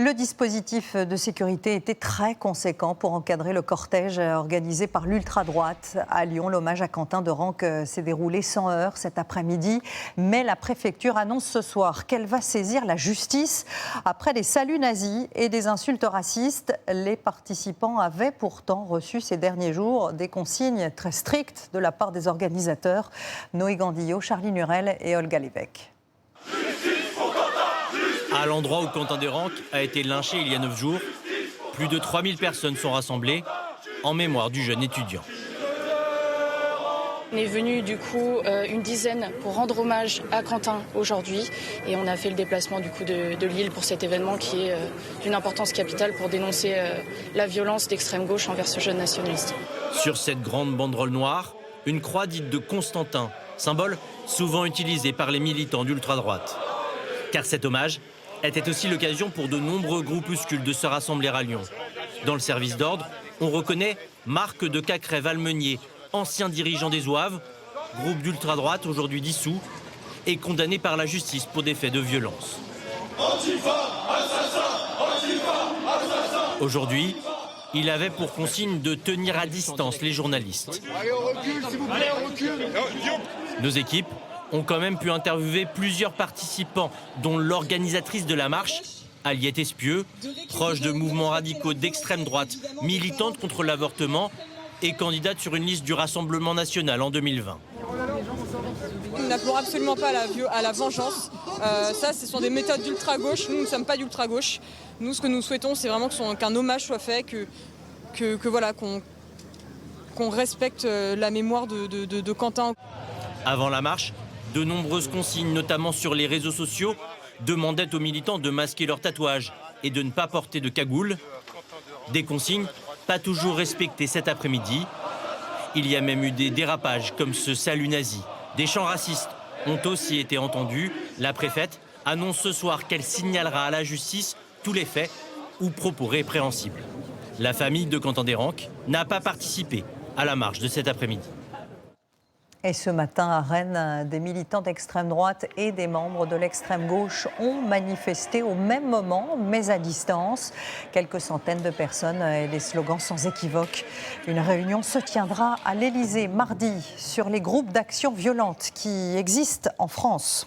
Le dispositif de sécurité était très conséquent pour encadrer le cortège organisé par l'ultra-droite à Lyon. L'hommage à Quentin de Renques s'est déroulé sans heurts cet après-midi. Mais la préfecture annonce ce soir qu'elle va saisir la justice. Après des saluts nazis et des insultes racistes, les participants avaient pourtant reçu ces derniers jours des consignes très strictes de la part des organisateurs. Noé Gandillot, Charlie Nurel et Olga Lévesque. À l'endroit où Quentin de Renques a été lynché il y a 9 jours, plus de 3000 personnes sont rassemblées en mémoire du jeune étudiant. On est venu du coup une dizaine pour rendre hommage à Quentin aujourd'hui et on a fait le déplacement du coup de Lille pour cet événement qui est d'une importance capitale pour dénoncer la violence d'extrême gauche envers ce jeune nationaliste. Sur cette grande banderole noire, une croix dite de Constantin, symbole souvent utilisé par les militants d'ultra-droite. Car cet hommage était aussi l'occasion pour de nombreux groupuscules de se rassembler à Lyon. Dans le service d'ordre, on reconnaît Marc de Cacrèves-Almeunier, ancien dirigeant des Zouaves, groupe d'ultra-droite aujourd'hui dissous et condamné par la justice pour des faits de violence. Aujourd'hui, il avait pour consigne de tenir à distance les journalistes. Allez, on recule, s'il vous plaît, on recule. Nos équipes ont quand même pu interviewer plusieurs participants, dont l'organisatrice de la marche, Aliette Espieux, proche de mouvements radicaux d'extrême droite, militante contre l'avortement et candidate sur une liste du Rassemblement national en 2020. Nous n'appelons absolument pas à la vengeance. Ça, ce sont des méthodes d'ultra-gauche. Nous ne sommes pas d'ultra-gauche. Nous, ce que nous souhaitons, c'est vraiment qu'un hommage soit fait, qu'on respecte la mémoire de Quentin. Avant la marche, de nombreuses consignes, notamment sur les réseaux sociaux, demandaient aux militants de masquer leurs tatouages et de ne pas porter de cagoule. Des consignes pas toujours respectées cet après-midi. Il y a même eu des dérapages comme ce salut nazi. Des chants racistes ont aussi été entendus. La préfète annonce ce soir qu'elle signalera à la justice tous les faits ou propos répréhensibles. La famille de Quentin de Renques n'a pas participé à la marche de cet après-midi. Et ce matin, à Rennes, des militants d'extrême droite et des membres de l'extrême gauche ont manifesté au même moment, mais à distance. Quelques centaines de personnes et des slogans sans équivoque. Une réunion se tiendra à l'Élysée mardi sur les groupes d'action violente qui existent en France.